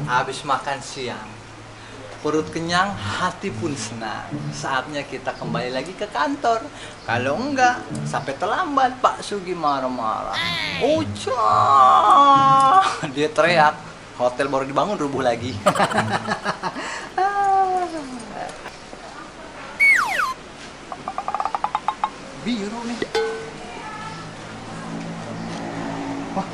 Habis makan siang, perut kenyang, hati pun senang. Saatnya kita kembali lagi ke kantor. Kalau enggak, sampai terlambat Pak Sugi marah-marah. Ucah, dia teriak. Hotel baru dibangun rubuh lagi. Biru nih. Wah,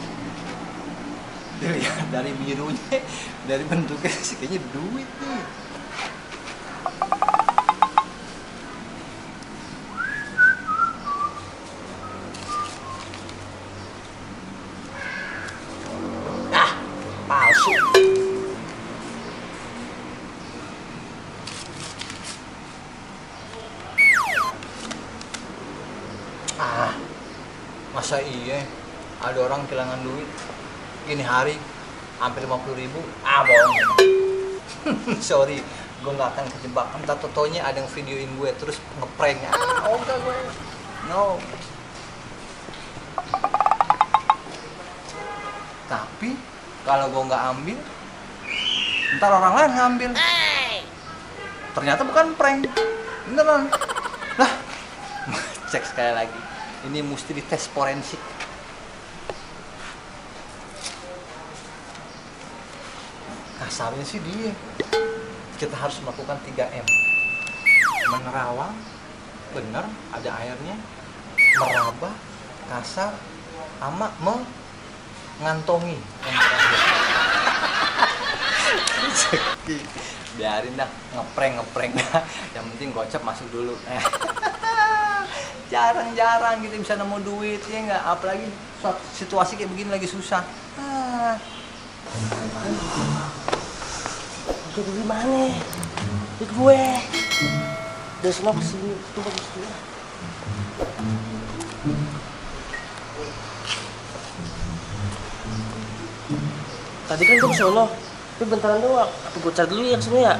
dilihat dari birunya, dari bentuknya sih kayaknya duit nih. Ah, palsu. Ah, masa iya ada orang kehilangan duit ini hari hampir 50.000? Ah, bohong. Sorry, gue nggak akan kejebak. Entah totonya ada yang videoin gue terus ngeprank. Ah, enggak gue. No. Tapi kalau gue nggak ambil, ntar orang lain ngambil. Ternyata bukan prank, beneran. Lah, cek sekali lagi. Ini mesti dites forensik. Kasarnya sih dia. Kita harus melakukan 3M. Menerawang, bener, ada airnya. Meraba, kasar, sama mengantongi. Biarin dah, ngeprank dah. Yang penting gocap masuk dulu. Jarang-jarang kita bisa nemu duit, ya nggak? Apalagi situasi kayak begini lagi susah. Udah di mana? Di gue. Dari sana ke sini, itu bagus juga. Tadi kan gue ke sono, tapi bentaran doang. Apa gue cari dulu ya ke sini ya?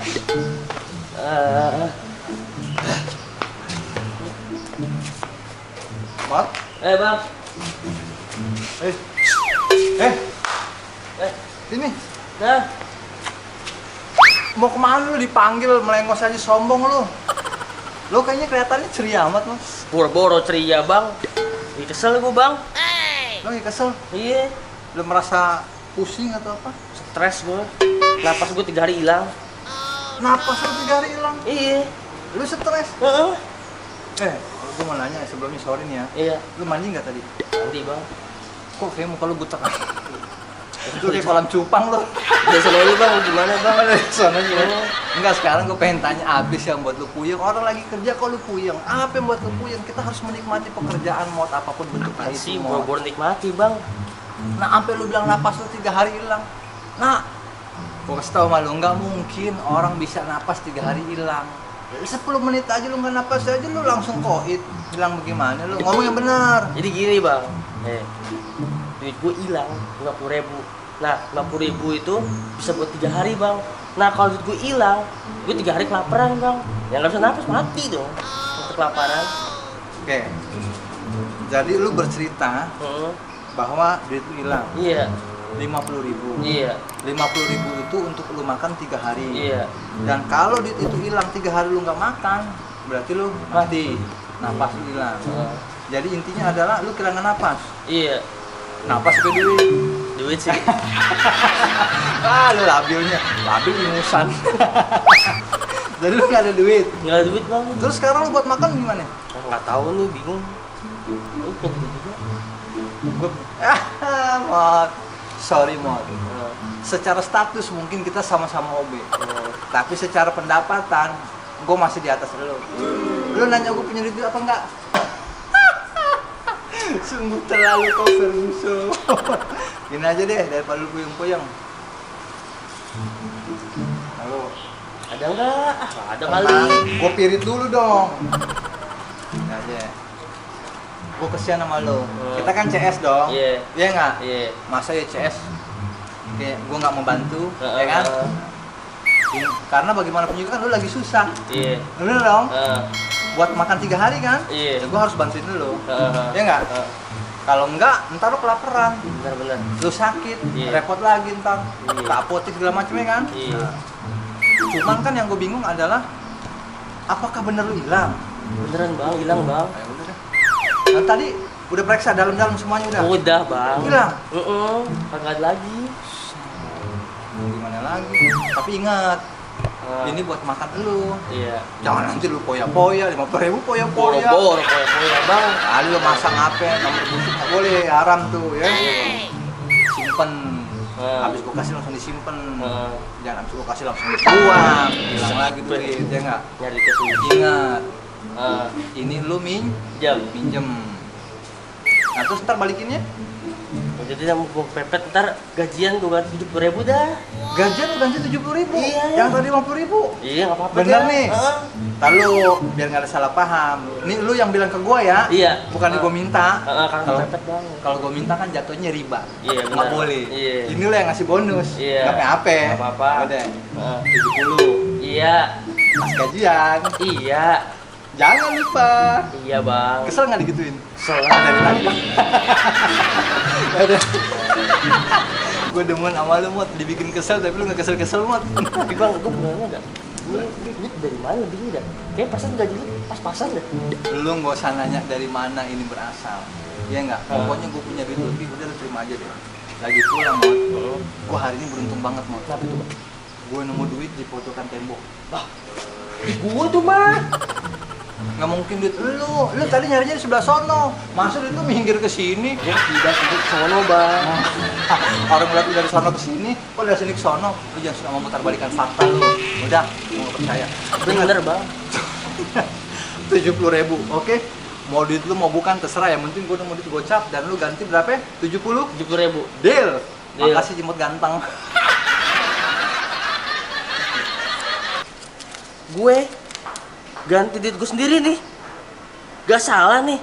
Bang? Bang. Ini. Nah, Mau kemana lu dipanggil melengos aja sombong lu? Lu kayaknya kelihatannya ceria amat lu. boro-boro ceria bang. Ih, kesel gue bang. Lu lagi kesel? Iya. Lu merasa pusing atau apa? Stres gue. Napas gue 3 hari hilang. Napas lu 3 hari hilang? Iya. Lu stres? Heeh. Gue mau nanya sebelumnya, sorry nih ya. Iya. Lu mandi nggak tadi? Nanti bang. Kok kayak muka lu butek? Lu kayak kolam cupang lu. Biasa dulu bang, gimana bang? Sana gimana? Enggak, sekarang gue pengen tanya abis yang buat lu puyeng. Orang lagi kerja kok lu puyeng? Apa yang buat lu puyeng? Kita harus menikmati pekerjaan mau apapun bentuknya Sih, itu mau. boro-boro nikmati bang. Nah, sampai lu bilang napas lu 3 hari hilang. Nah, gue kasih tau sama lu, nggak mungkin orang bisa napas 3 hari hilang. 10 menit aja lu nggak napas aja lu langsung koit. Bilang bagaimana lu? Ngomong yang benar. Jadi gini bang, duit gue hilang 50.000. Nah 50.000 itu bisa buat 3 hari bang. Nah kalau duit gue hilang, gue 3 hari kelaparan bang. Yang nggak bisa nafas mati dong. Untuk kelaparan. Oke. Jadi lu bercerita bahwa duit lu hilang. Iya. 50.000. Iya. 50.000 itu untuk lu makan 3 hari. Iya. Dan kalau duit itu hilang 3 hari lu nggak makan, berarti lu mati. Napas lu hilang. Jadi intinya adalah lu kehilangan napas. Iya. Napas apa duit? Duit sih. Lu labilnya, labil ingusan. Jadi lu nggak ada duit. Nggak ada duit bang. Terus sekarang lu buat makan gimana? Nggak tahu nih, bingung. Lu punya duit juga? Mod. Sorry Mod. Secara status mungkin kita sama-sama OB. Tapi secara pendapatan, gue masih di atas lu. Lu nanya gue punya duit apa enggak? Sungguh terlalu kau Ferguson. Gini aja deh, daripada lu puyeng-puyeng. Halo. Ada nggak? Ada kali. Gue pirit dulu dong. Gini aja. Gue kesian sama lo. Kita kan CS dong. Iya. Iya nggak? Iya. Masa ya CS? Kayak gue nggak membantu, ya kan? Karena bagaimanapun juga kan lu lagi susah. Iya. Bener dong? Buat makan 3 hari kan? Iya. Ya gue harus bantuin lu. Ya nggak? Kalau enggak, ntar lu kelaparan. Bener-bener. Lu sakit, Iya. repot lagi ntar. Iya. Ke apotek segala macamnya kan. Iya. Nah, cuman kan yang gue bingung adalah apakah bener lu hilang? Beneran bang, hilang bang. Ya udah deh. Dan tadi udah periksa dalam-dalam semuanya udah. Udah bang. Hilang. Kagak ada lagi. Gimana lagi? Tapi ingat, ini buat makan lu. Iya. Jangan nanti lu poya-poya, 50.000 poya-poya. Boro-boro poya-poya bang. Kali lu masak apa, nomor busuk nggak boleh, haram tuh ya. Simpen. Habis gua kasih langsung disimpen. Jangan habis gua kasih langsung dibuang. Hilang lagi duit, ya nggak? Nyari kesulitan. Ingat, ini lu Jam. minjem. Nah terus ntar balikinnya? Jadi yang mau pepet ntar gajian gue ganti 70.000 dah. Gajian lu ganti 70.000. Iya. Yang tadi 50.000. Iya nggak apa-apa. Bener dah. nih. Lalu biar nggak ada salah paham. Nih lu yang bilang ke gua ya. Iya. Bukan gua minta. Kan Kalau pepet bang. kalau gua minta kan jatuhnya riba. Iya, Nggak benar. boleh. Iya. Ini lu yang ngasih bonus. Iya. Nggak apa-apa. Nggak apa-apa. Udah. Heeh. 70. Iya. Pas gajian. Iya. Jangan lupa. Iya bang. Kesel nggak digituin? Kesel Dari tadi. Udah. Gue demen sama lu, Mot. Dibikin kesel tapi lu nggak kesel-kesel, Mot. Tapi bang, gue benernya enggak. Ini duit dari mana lebihnya dah? Kayak pasan gaji lu pas-pasan dah. Lu nggak usah nanya dari mana ini berasal. Iya nggak? Pokoknya gue punya duit lebih, udah lu terima aja deh. Lagi pula, Mot. Gue hari ini beruntung banget, Mot. Kenapa itu bang? Gue nemu duit di pojokan tembok. Gue tuh mah. Nggak mungkin duit lu tadi nyarinya di sebelah sono. Masa duit lu minggir ke sini? Gue tidak ikut sono bang. Orang ngeliat lu dari sono ke sini, kok dari sini ke sono? Lu jangan suka memutar balikan fakta lu. Udah, gue nggak percaya. Bener bang. 70.000, oke? Mau duit lu mau bukan terserah, yang penting gue nemu duit gocap dan lu ganti berapa? 70? 70.000. Deal. Deal. Makasih Jimot ganteng. Gue ganti duit gue sendiri nih. Gak salah nih.